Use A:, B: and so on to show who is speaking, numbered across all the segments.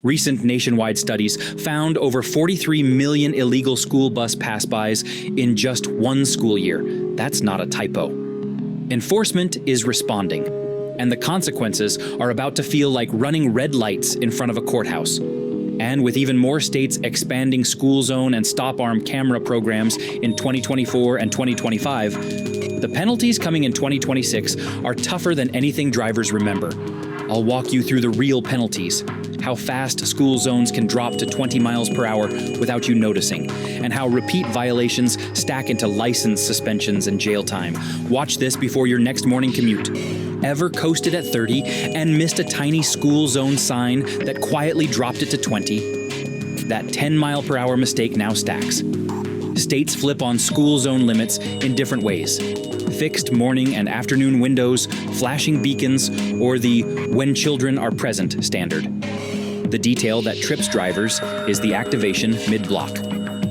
A: Recent nationwide studies found over 43 million illegal school bus pass-bys in just one school year. That's not a typo. Enforcement is responding, and the consequences are about to feel like running red lights in front of a courthouse. And with even more states expanding school zone and stop-arm camera programs in 2024 and 2025, the penalties coming in 2026 are tougher than anything drivers remember. I'll walk you through the real penalties, how fast school zones can drop to 20 miles per hour without you noticing, and how repeat violations stack into license suspensions and jail time. Watch this before your next morning commute. Ever coasted at 30 and missed a tiny school zone sign that quietly dropped it to 20? That 10 mile per hour mistake now stacks. States flip on school zone limits in different ways. Fixed morning and afternoon windows, flashing beacons, or the when children are present standard. The detail that trips drivers is the activation mid-block.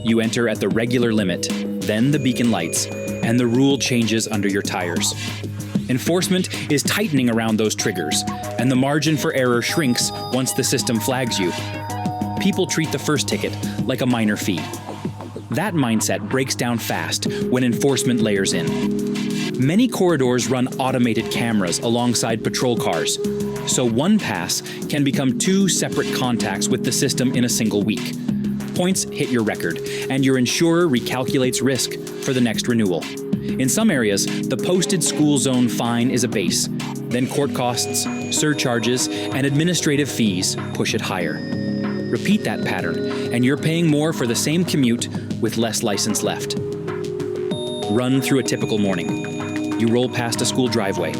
A: You enter at the regular limit, then the beacon lights, and the rule changes under your tires. Enforcement is tightening around those triggers, and the margin for error shrinks once the system flags you. People treat the first ticket like a minor fee. That mindset breaks down fast when enforcement layers in. Many corridors run automated cameras alongside patrol cars, so one pass can become two separate contacts with the system in a single week. Points hit your record, and your insurer recalculates risk for the next renewal. In some areas, the posted school zone fine is a base. Then court costs, surcharges, and administrative fees push it higher. Repeat that pattern, and you're paying more for the same commute with less license left. Run through a typical morning. You roll past a school driveway.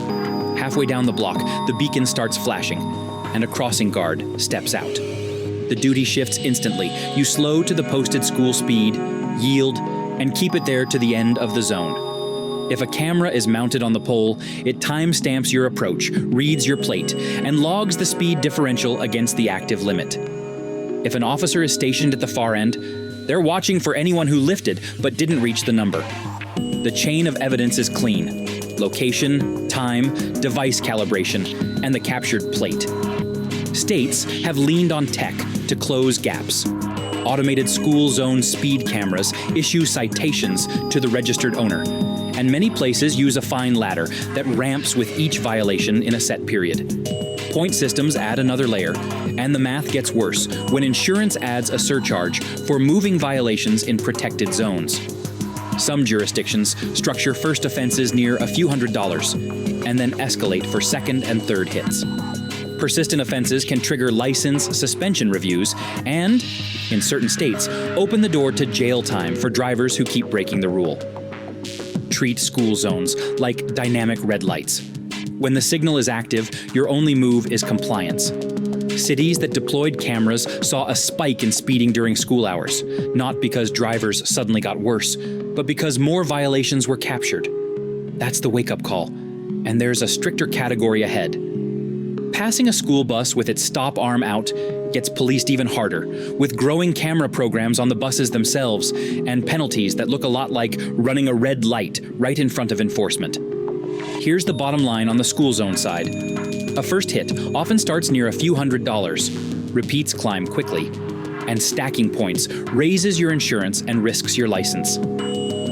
A: Halfway down the block, the beacon starts flashing, and a crossing guard steps out. The duty shifts instantly. You slow to the posted school speed, yield, and keep it there to the end of the zone. If a camera is mounted on the pole, it timestamps your approach, reads your plate, and logs the speed differential against the active limit. If an officer is stationed at the far end, they're watching for anyone who lifted but didn't reach the number. The chain of evidence is clean. Location, time, device calibration, and the captured plate. States have leaned on tech to close gaps. Automated school zone speed cameras issue citations to the registered owner, and many places use a fine ladder that ramps with each violation in a set period. Point systems add another layer, and the math gets worse when insurance adds a surcharge for moving violations in protected zones. Some jurisdictions structure first offenses near a few $100s, and then escalate for second and third hits. Persistent offenses can trigger license suspension reviews and, in certain states, open the door to jail time for drivers who keep breaking the rule. Treat school zones like dynamic red lights. When the signal is active, your only move is compliance. Cities that deployed cameras saw a spike in speeding during school hours, not because drivers suddenly got worse, but because more violations were captured. That's the wake-up call, and there's a stricter category ahead. Passing a school bus with its stop arm out gets policed even harder, with growing camera programs on the buses themselves and penalties that look a lot like running a red light right in front of enforcement. Here's the bottom line on the school zone side. A first hit often starts near a few $100s, repeats climb quickly, and stacking points raises your insurance and risks your license.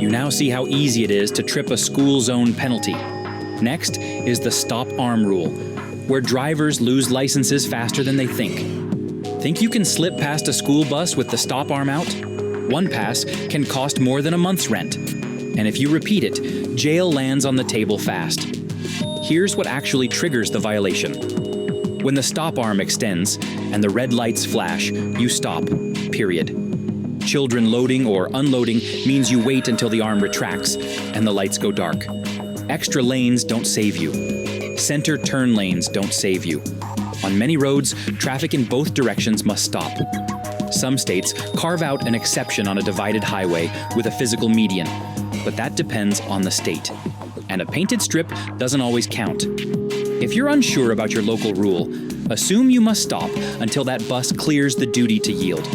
A: You now see how easy it is to trip a school zone penalty. Next is the stop arm rule, where drivers lose licenses faster than they think. Think you can slip past a school bus with the stop arm out? One pass can cost more than a month's rent. And if you repeat it, jail lands on the table fast. Here's what actually triggers the violation. When the stop arm extends and the red lights flash, you stop, period. Children loading or unloading means you wait until the arm retracts and the lights go dark. Extra lanes don't save you. Center turn lanes don't save you. On many roads, traffic in both directions must stop. Some states carve out an exception on a divided highway with a physical median, but that depends on the state. And a painted strip doesn't always count. If you're unsure about your local rule, assume you must stop until that bus clears the duty to yield.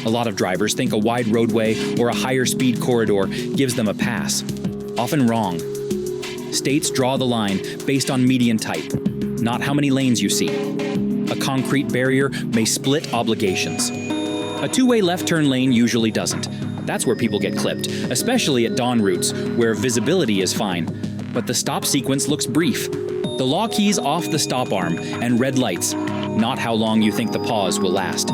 A: A lot of drivers think a wide roadway or a higher speed corridor gives them a pass. Often wrong. States draw the line based on median type, not how many lanes you see. A concrete barrier may split obligations. A two-way left turn lane usually doesn't. That's where people get clipped, especially at dawn routes, where visibility is fine. But the stop sequence looks brief. The law key's off the stop arm, and red lights, not how long you think the pause will last.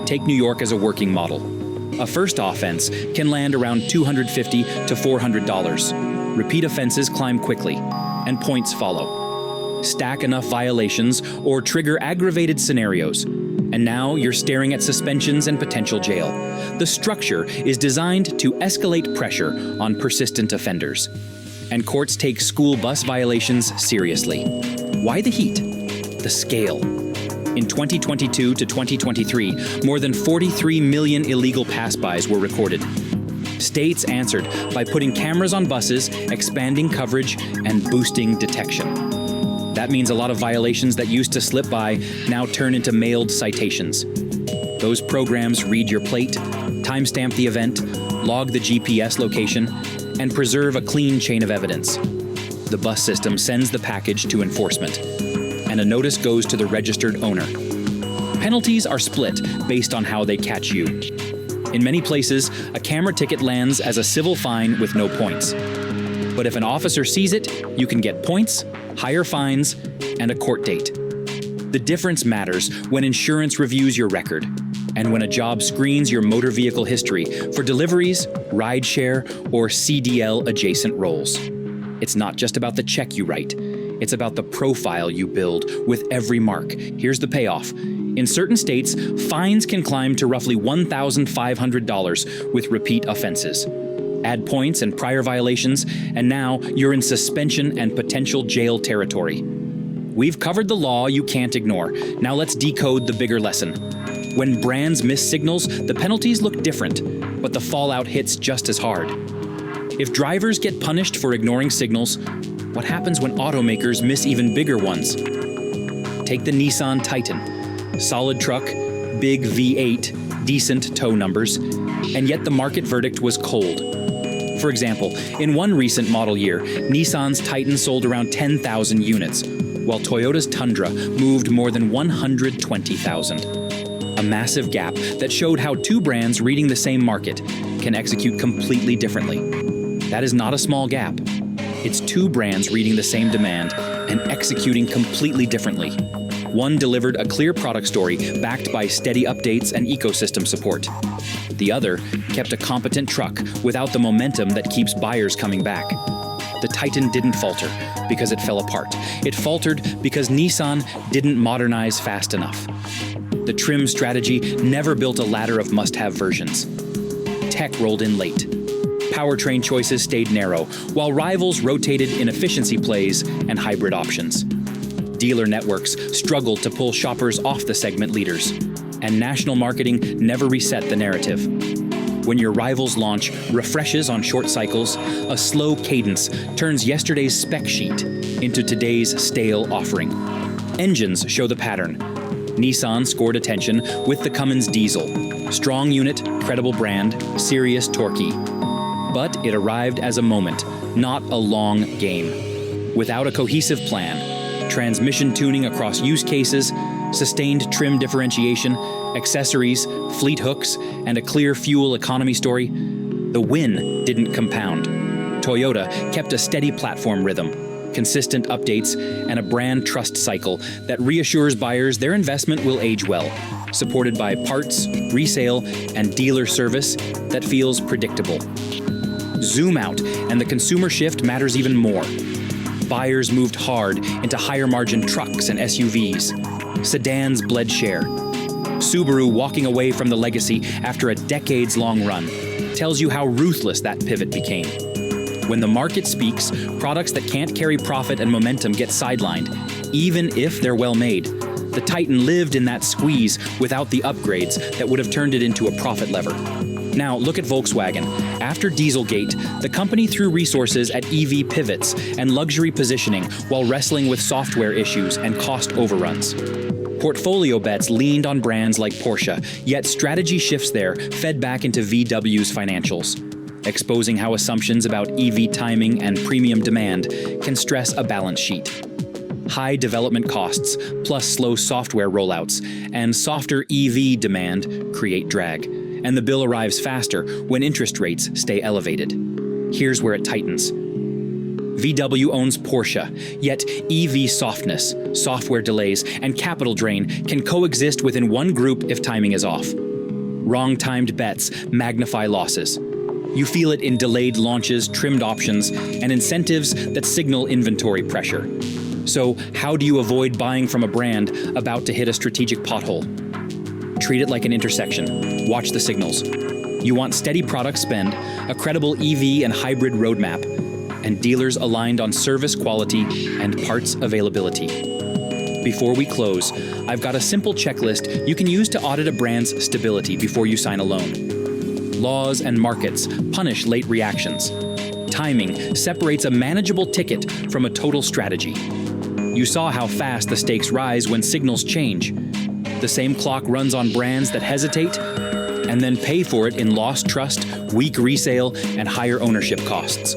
A: Take New York as a working model. A first offense can land around $250 to $400. Repeat offenses climb quickly, and points follow. Stack enough violations or trigger aggravated scenarios, and now you're staring at suspensions and potential jail. The structure is designed to escalate pressure on persistent offenders. And courts take school bus violations seriously. Why the heat? The scale. In 2022 to 2023, more than 43 million illegal pass-bys were recorded. States answered by putting cameras on buses, expanding coverage, and boosting detection. That means a lot of violations that used to slip by now turn into mailed citations. Those programs read your plate, timestamp the event, log the GPS location, and preserve a clean chain of evidence. The bus system sends the package to enforcement, and a notice goes to the registered owner. Penalties are split based on how they catch you. In many places, a camera ticket lands as a civil fine with no points. But if an officer sees it, you can get points, higher fines, and a court date. The difference matters when insurance reviews your record, and when a job screens your motor vehicle history for deliveries, rideshare, or CDL adjacent roles. It's not just about the check you write. It's about the profile you build with every mark. Here's the payoff. In certain states, fines can climb to roughly $1,500 with repeat offenses. Add points and prior violations, and now you're in suspension and potential jail territory. We've covered the law you can't ignore. Now let's decode the bigger lesson. When brands miss signals, the penalties look different, but the fallout hits just as hard. If drivers get punished for ignoring signals, what happens when automakers miss even bigger ones? Take the Nissan Titan. Solid truck, big V8, decent tow numbers, and yet the market verdict was cold. For example, in one recent model year, Nissan's Titan sold around 10,000 units, while Toyota's Tundra moved more than 120,000. A massive gap that showed how two brands reading the same market can execute completely differently. That is not a small gap. It's two brands reading the same demand and executing completely differently. One delivered a clear product story backed by steady updates and ecosystem support. The other kept a competent truck without the momentum that keeps buyers coming back. The Titan didn't falter because it fell apart. It faltered because Nissan didn't modernize fast enough. The trim strategy never built a ladder of must-have versions. Tech rolled in late. Powertrain choices stayed narrow, while rivals rotated in efficiency plays and hybrid options. Dealer networks struggled to pull shoppers off the segment leaders, and national marketing never reset the narrative. When your rival's launch refreshes on short cycles, a slow cadence turns yesterday's spec sheet into today's stale offering. Engines show the pattern. Nissan scored attention with the Cummins diesel. Strong unit, credible brand, serious torquey. But it arrived as a moment, not a long game. Without a cohesive plan, transmission tuning across use cases, sustained trim differentiation, accessories, fleet hooks, and a clear fuel economy story, the win didn't compound. Toyota kept a steady platform rhythm, consistent updates, and a brand trust cycle that reassures buyers their investment will age well, supported by parts, resale, and dealer service that feels predictable. Zoom out, and the consumer shift matters even more. Buyers moved hard into higher-margin trucks and SUVs. Sedans bled share. Subaru walking away from the legacy after a decades-long run tells you how ruthless that pivot became. When the market speaks, products that can't carry profit and momentum get sidelined, even if they're well made. The Titan lived in that squeeze without the upgrades that would have turned it into a profit lever. Now, look at Volkswagen. After Dieselgate, the company threw resources at EV pivots and luxury positioning while wrestling with software issues and cost overruns. Portfolio bets leaned on brands like Porsche, yet strategy shifts there fed back into VW's financials, exposing how assumptions about EV timing and premium demand can stress a balance sheet. high development costs, plus slow software rollouts, and softer EV demand create drag. And the bill arrives faster when interest rates stay elevated. Here's where it tightens. VW owns Porsche, yet EV softness, software delays, and capital drain can coexist within one group if timing is off. Wrong-timed bets magnify losses. You feel it in delayed launches, trimmed options, and incentives that signal inventory pressure. So, how do you avoid buying from a brand about to hit a strategic pothole? Treat it like an intersection. Watch the signals. You want steady product spend, a credible EV and hybrid roadmap, and dealers aligned on service quality and parts availability. Before we close, I've got a simple checklist you can use to audit a brand's stability before you sign a loan. Laws and markets punish late reactions. Timing separates a manageable ticket from a total strategy. You saw how fast the stakes rise when signals change. The same clock runs on brands that hesitate and then pay for it in lost trust, weak resale, and higher ownership costs.